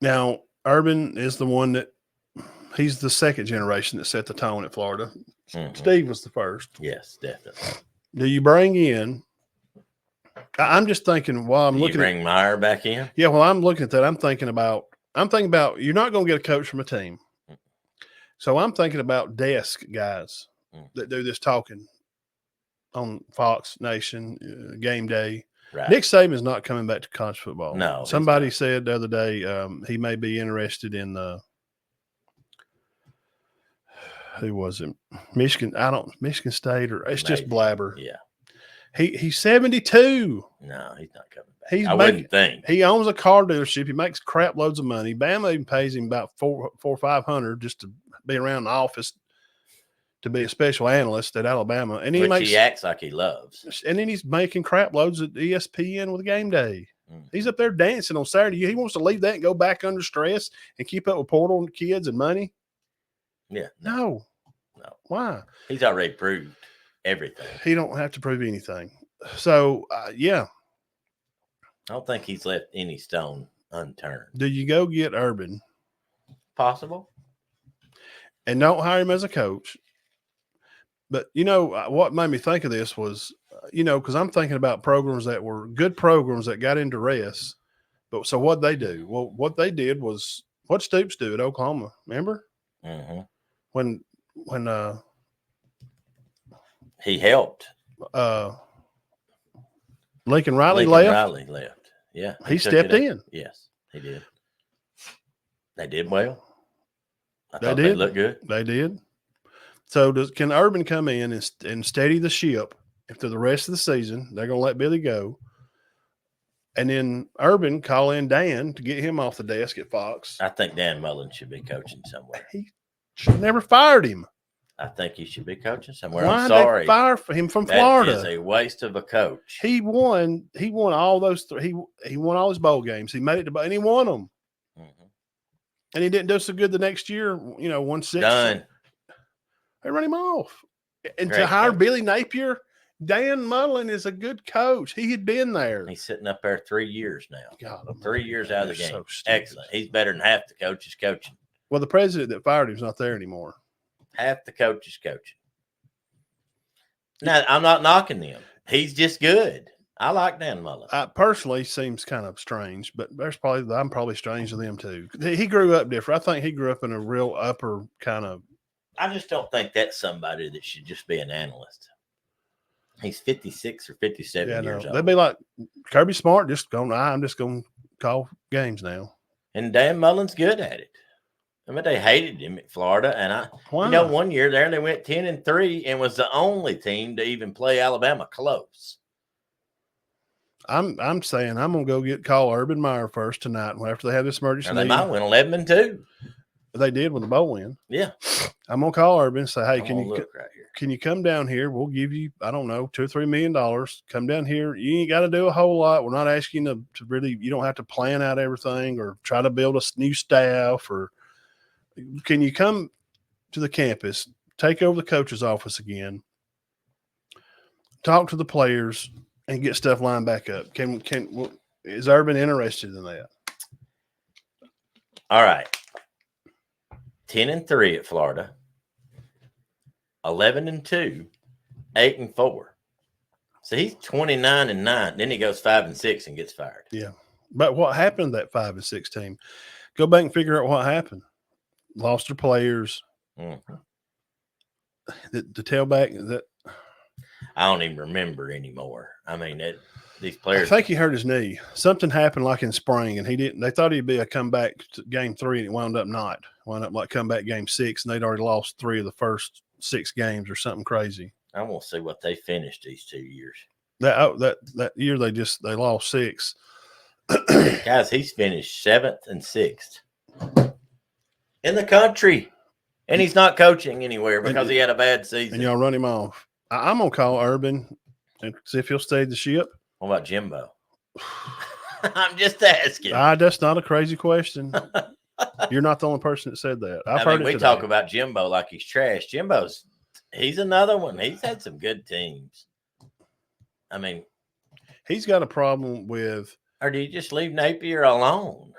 Now, Urban is the one that he's the second generation that set the tone at Florida. Steve was the first. Yes, definitely. Do you bring in? I'm just thinking while I'm looking. You bring Meyer back in? Yeah, well, I'm looking at that. I'm thinking about you're not going to get a coach from a team. So I'm thinking about desk guys that do this talking on Fox Nation, Game Day. Right. Nick Saban's not coming back to college football. No. Somebody said the other day he may be interested in who was it? Michigan. Michigan State or it's just blabber. Yeah. He's 72. No, he's not coming back. I wouldn't think. He owns a car dealership. He makes crap loads of money. Bama even pays him about $400 or $500 just to be around the office to be a special analyst at Alabama. And he acts like he loves. And then he's making crap loads at ESPN with Game Day. He's up there dancing on Saturday. He wants to leave that and go back under stress and keep up with Portal and kids and money. Yeah. No. Why? He's already proved everything. He don't have to prove anything. So, yeah. I don't think he's left any stone unturned. Do you go get Urban? Possible. And don't hire him as a coach. But, what made me think of this was, because I'm thinking about programs that were good programs that got into rest. But so what'd they do? Well, what they did was what Stoops do at Oklahoma. Remember? Mm-hmm. When he helped. Lincoln Riley left. Yeah. He stepped in. Yes, he did. They did well. They looked good. They did. So can Urban come in and steady the ship after the rest of the season? They're going to let Billy go. And then Urban call in Dan to get him off the desk at Fox. I think Dan Mullen should be coaching somewhere. He should never fired him. I think he should be coaching somewhere. Why I'm sorry. They fire him from Florida? That is a waste of a coach. He won all those he won all his bowl games. He made it to and he won them. Mm-hmm. And he didn't do so good the next year. 1-6. Done. They run him off. And to hire Billy Napier, Dan Mullen is a good coach. He had been there. He's sitting up there 3 years now. God, 3 years out of the game. So excellent. He's better than half the coaches coaching. Well, the president that fired him is not there anymore. Half the coaches coaching. Now, I'm not knocking him. He's just good. I like Dan Mullen. Personally, seems kind of strange, but I'm probably strange to them too. He grew up different. I think he grew up in a real upper kind of. I just don't think that's somebody that should just be an analyst. He's 56 or 57 years old. They'd be like Kirby Smart, I'm just going to call games now. And Dan Mullen's good at it. I mean, they hated him at Florida. And one year there, they went 10-3 and was the only team to even play Alabama close. I'm saying I'm going to go call Urban Meyer first tonight after they have this emergency meeting. They might win 11-2. They did with the bowl win. Yeah. I'm going to call Urban and say, hey, can you come down here? We'll give you, I don't know, $2 or $3 million. Come down here. You ain't got to do a whole lot. We're not asking you to really, you don't have to plan out everything or try to build a new staff or can you come to the campus, take over the coach's office again, talk to the players and get stuff lined back up? Is Urban interested in that? All right. 10-3 at Florida, 11-2, 8-4. So he's 29-9. Then he goes 5-6 and gets fired. Yeah, but what happened to that 5-6 team? Go back and figure out what happened. Lost their players. Mm-hmm. The tailback that I don't even remember anymore. I mean, these players. I think he hurt his knee. Something happened like in spring, and he didn't. They thought he'd be a comeback to game 3, and it wound up not. Wound up like comeback game 6, and they'd already lost 3 of the first 6 games or something crazy. I want to see what they finished these 2 years. That year they lost 6. Guys, he's finished 7th and 6th in the country, and he's not coaching anywhere because he had a bad season. And y'all run him off. I'm gonna call Urban and see if he'll stay the ship. What about Jimbo? I'm just asking. That's not a crazy question. You're not the only person that said that. I've heard it we today. Talk about Jimbo like he's trash. He's another one. He's had some good teams. I mean, he's got a problem with. Or do you just leave Napier alone?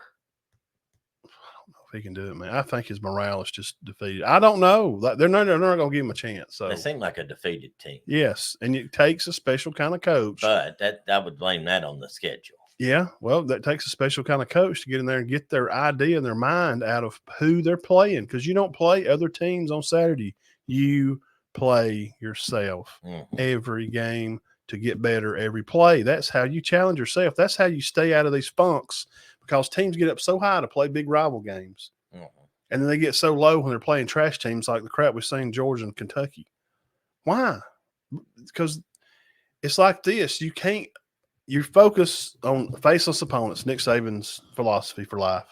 if he can do it, man. I think his morale is just defeated. I don't know. They're not going to give him a chance. So they seem like a defeated team. Yes, and it takes a special kind of coach. But I would blame that on the schedule. Yeah, well, that takes a special kind of coach to get in there and get their idea and their mind out of who they're playing, because you don't play other teams on Saturday. You play yourself every game to get better every play. That's how you challenge yourself. That's how you stay out of these funks, because teams get up so high to play big rival games. And then they get so low when they're playing trash teams like the crap we've seen Georgia and Kentucky. Why? Because it's like this. You focus on faceless opponents, Nick Saban's philosophy for life.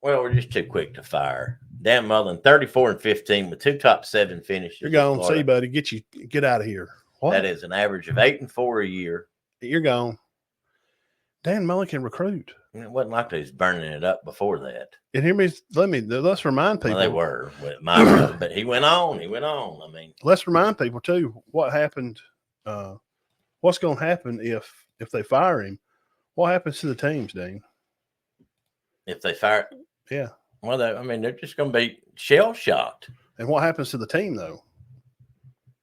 Well, we're just too quick to fire. Dan Mullen, 34-15 with 2 top 7 finishes. You're gone. See, buddy. Get out of here. What? That is an average of 8-4 a year. You're gone. Dan Mullen can recruit. It wasn't like they was burning it up before that. And let's remind people. Well, they were with my but he went on. I mean, let's remind people too what happened. What's going to happen if they fire him? What happens to the teams, Dean? If they fire, yeah. Well, they're just going to be shell shocked. And what happens to the team though?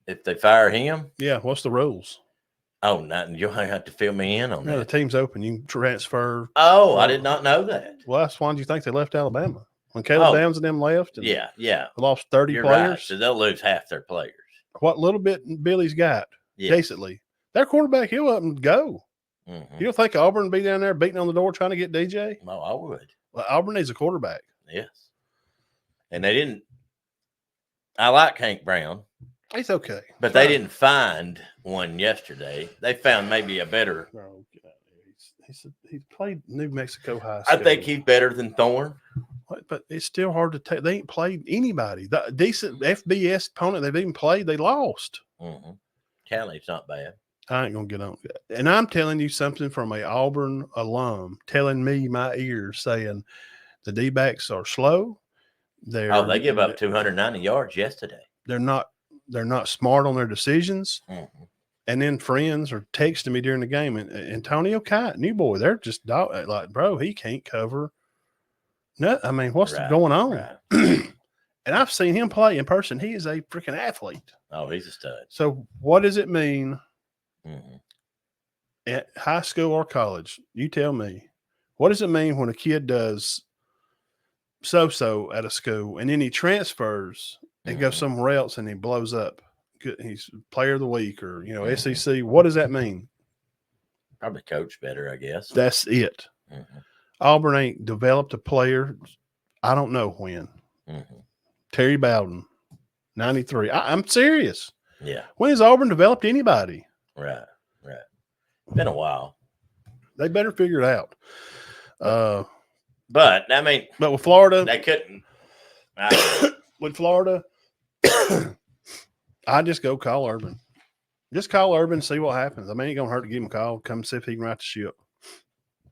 If they fire him, yeah. What's the rules? Oh, nothing. You'll have to fill me in on that. The team's open. You can transfer. Oh, I did not know that. Well, that's why do you think they left Alabama? When Caleb Downs and them left? And yeah. They lost 30 You're players. Right. So they'll lose half their players. What little bit Billy's got, decently. Their quarterback, he'll up and go. You don't think Auburn would be down there beating on the door trying to get DJ? No, I would. Well, Auburn needs a quarterback. Yes. And they didn't. I like Hank Brown. He's okay. But they didn't find one yesterday. They found maybe a better. No, he played New Mexico High School. I think he's better than Thorne. But it's still hard to take. They ain't played anybody. The decent FBS opponent they've even played, they lost. Callie's not bad. I ain't going to get on that. And I'm telling you something from a Auburn alum telling me my ears saying the D-backs are slow. They give up 290 yards yesterday. They're not smart on their decisions. And then friends are texting me during the game. And Antonio Kite, new boy, they're just like, bro, he can't cover. No, I mean, what's going on? Right. And I've seen him play in person. He is a freaking athlete. Oh, he's a stud. So what does it mean at high school or college? You tell me. What does it mean when a kid does so-so at a school and then he transfers and goes somewhere else and he blows up? He's player of the week or, SEC. What does that mean? Probably coach better, I guess. That's it. Auburn ain't developed a player. I don't know when. Terry Bowden, 93. I'm serious. Yeah. When has Auburn developed anybody? Right. Been a while. They better figure it out. But with Florida, they couldn't. With Florida, I just go call Urban. Just call Urban and see what happens. I mean, it ain't gonna hurt to give him a call. Come see if he can right the ship.